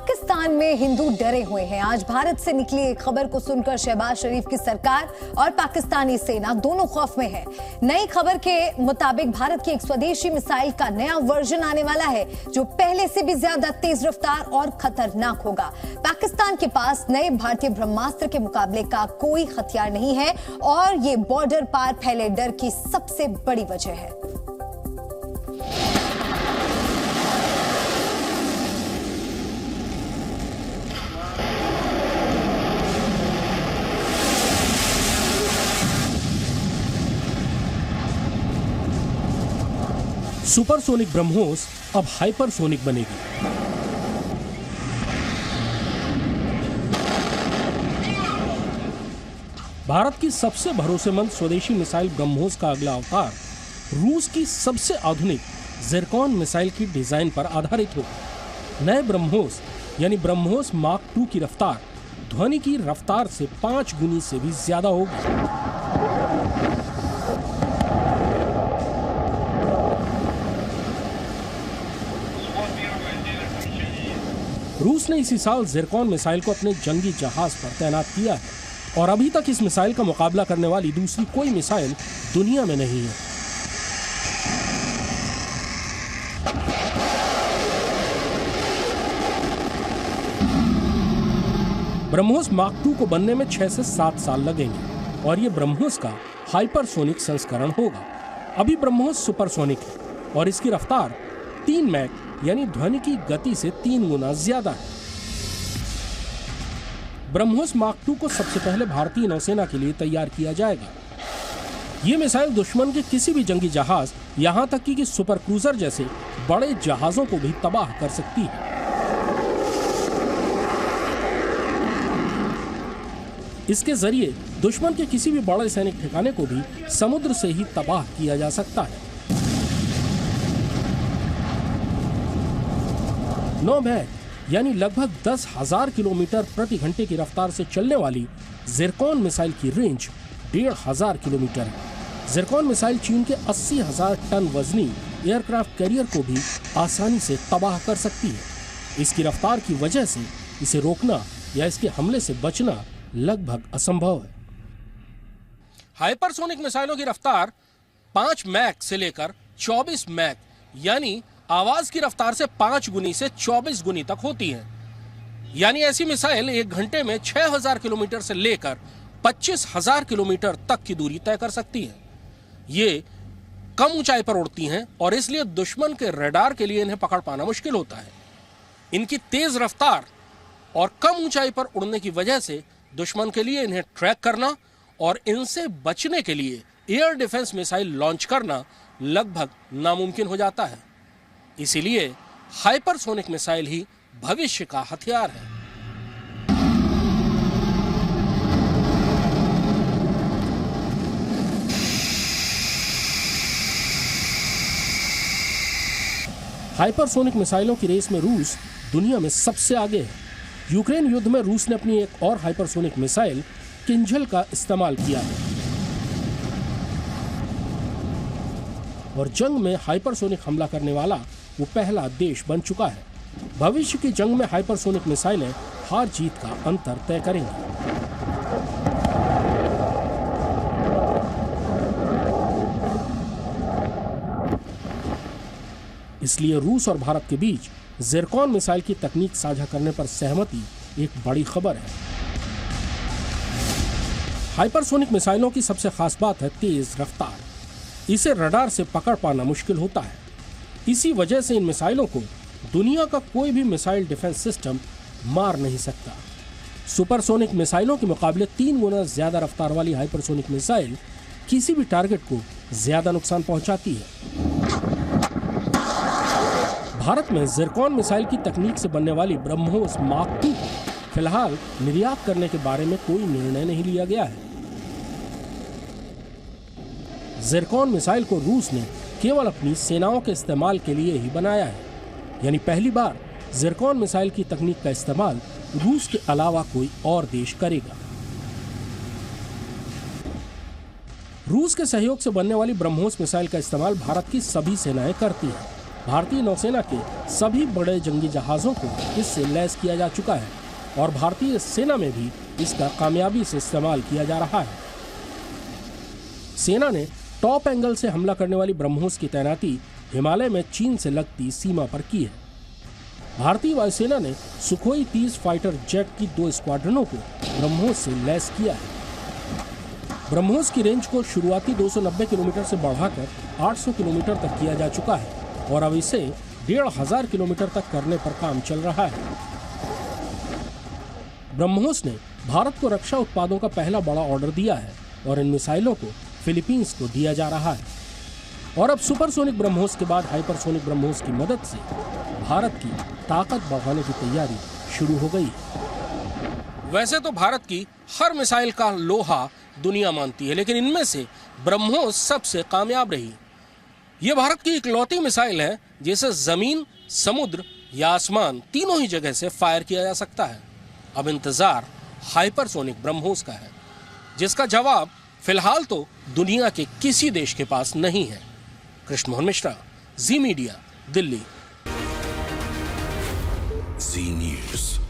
पाकिस्तान में हिंदू डरे हुए हैं। आज भारत से निकली एक खबर को सुनकर शहबाज शरीफ की सरकार और पाकिस्तानी सेना दोनों खौफ में है। नई खबर के मुताबिक भारत की एक स्वदेशी मिसाइल का नया वर्जन आने वाला है जो पहले से भी ज्यादा तेज रफ्तार और खतरनाक होगा। पाकिस्तान के पास नए भारतीय ब्रह्मास्त्र के मुकाबले का कोई हथियार नहीं है और ये बॉर्डर पार फैले डर की सबसे बड़ी वजह है। सुपरसोनिक ब्रह्मोस अब हाइपरसोनिक बनेगी। भारत की सबसे भरोसेमंद स्वदेशी मिसाइल ब्रह्मोस का अगला अवतार रूस की सबसे आधुनिक ज़िरकॉन मिसाइल की डिजाइन पर आधारित होगा। नए ब्रह्मोस यानी ब्रह्मोस मार्क 2 की रफ्तार ध्वनि की रफ्तार से 5 गुनी से भी ज्यादा होगी। रूस ने इसी साल ज़िरकॉन मिसाइल को अपने जंगी जहाज पर तैनात किया है और अभी तक इस मिसाइल का मुकाबला करने वाली दूसरी कोई मिसाइल दुनिया में नहीं है। ब्रह्मोस मार्क 2 को बनने में 6 से 7 साल लगेंगे और ये ब्रह्मोस का हाइपरसोनिक संस्करण होगा। अभी ब्रह्मोस सुपरसोनिक है और इसकी रफ्तार 3 मैक यानी ध्वनि की गति से 3 गुना ज्यादा है। ब्रह्मोस मार्क 2 को सबसे पहले भारतीय नौसेना के लिए तैयार किया जाएगा। ये मिसाइल दुश्मन के किसी भी जंगी जहाज, यहां तक कि सुपर क्रूजर जैसे बड़े जहाजों को भी तबाह कर सकती है। इसके जरिए दुश्मन के किसी भी बड़े सैनिक ठिकाने को भी समुद्र से ही तबाह किया जा सकता है। 9 मैक यानी लगभग 10,000 किलोमीटर प्रति घंटे की रफ्तार से चलने वाली ज़िरकॉन मिसाइल की रेंज 1,500 किलोमीटर है। ज़िरकॉन मिसाइल चीन के 80,000 टन वजनी एयरक्राफ्ट कैरियर को भी आसानी से तबाह कर सकती है। इसकी रफ्तार की वजह से इसे रोकना या इसके हमले से बचना लगभग असंभव है। हाइपरसोनिक मिसाइलों की रफ्तार 5 मैक से लेकर 24 मैक यानी आवाज की रफ्तार से 5 गुनी से 24 गुनी तक होती है। यानी ऐसी मिसाइल 1 घंटे में 6,000 किलोमीटर से लेकर 25,000 किलोमीटर तक की दूरी तय कर सकती है। ये कम ऊंचाई पर उड़ती हैं और इसलिए दुश्मन के रडार के लिए इन्हें पकड़ पाना मुश्किल होता है। इनकी तेज रफ्तार और कम ऊंचाई पर उड़ने की वजह से दुश्मन के लिए इन्हें ट्रैक करना और इनसे बचने के लिए एयर डिफेंस मिसाइल लॉन्च करना लगभग नामुमकिन हो जाता है। इसीलिए हाइपरसोनिक मिसाइल ही भविष्य का हथियार है। हाइपरसोनिक मिसाइलों की रेस में रूस दुनिया में सबसे आगे है। यूक्रेन युद्ध में रूस ने अपनी एक और हाइपरसोनिक मिसाइल किंजल का इस्तेमाल किया है और जंग में हाइपरसोनिक हमला करने वाला वो पहला देश बन चुका है। भविष्य की जंग में हाइपरसोनिक मिसाइलें हार जीत का अंतर तय करेंगी। इसलिए रूस और भारत के बीच ज़िरकॉन मिसाइल की तकनीक साझा करने पर सहमति एक बड़ी खबर है। हाइपरसोनिक मिसाइलों की सबसे खास बात है तेज रफ्तार। इसे रडार से पकड़ पाना मुश्किल होता है। इसी वजह से इन मिसाइलों को दुनिया का कोई भी मिसाइल डिफेंस सिस्टम मार नहीं सकता। सुपरसोनिक मिसाइलों के मुकाबले 3 गुना ज्यादा रफ्तार वाली हाइपरसोनिक मिसाइल किसी भी टारगेट को ज्यादा नुकसान पहुंचाती है। भारत में ज़िरकॉन मिसाइल की तकनीक से बनने वाली ब्रह्मोस मार्क 2 को फिलहाल निर्यात करने के बारे में कोई निर्णय नहीं लिया गया है। ज़िरकॉन मिसाइल को रूस ने केवल अपनी सेनाओं के इस्तेमाल के लिए ही बनाया है। यानी पहली बार ज़िरकॉन मिसाइल की तकनीक का इस्तेमाल रूस के अलावा कोई और देश करेगा। रूस के सहयोग से बनने वाली ब्रह्मोस मिसाइल का इस्तेमाल भारत की सभी सेनाएं करती हैं। भारतीय नौसेना के सभी बड़े जंगी जहाजों को इससे लैस किया जा चुका है और भारतीय सेना में भी इसका कामयाबी से इस्तेमाल किया जा रहा है। सेना ने टॉप एंगल से हमला करने वाली ब्रह्मोस की तैनाती हिमालय में चीन से लगती सीमा पर की है। भारतीय वायुसेना ने सुखोई 30 फाइटर जेट की 2 स्क्वाड्रनों को ब्रह्मोस से लैस किया है। ब्रह्मोस की रेंज को शुरुआती 290 किलोमीटर से बढ़ाकर 800 किलोमीटर तक किया जा चुका है और अब इसे 1500 किलोमीटर तक करने पर काम चल रहा है। ब्रह्मोस ने भारत को रक्षा उत्पादों का पहला बड़ा ऑर्डर दिया है और इन मिसाइलों को फिलीपींस को दिया जा रहा है और अब सुपरसोनिक ब्रह्मोस के बाद हाइपरसोनिक ब्रह्मोस की मदद से भारत की ताकत बढ़ाने की तैयारी शुरू हो गई है। वैसे तो भारत की हर मिसाइल का लोहा दुनिया मानती है, लेकिन इनमें से ब्रह्मोस सबसे कामयाब रही। यह भारत की इकलौती मिसाइल है जिसे जमीन, समुद्र या आसमान तीनों ही जगह से फायर किया जा सकता है। अब इंतजार हाइपरसोनिक ब्रह्मोस का है, जिसका जवाब फिलहाल तो दुनिया के किसी देश के पास नहीं है। कृष्ण मोहन मिश्रा, जी मीडिया, दिल्ली। जी न्यूज़।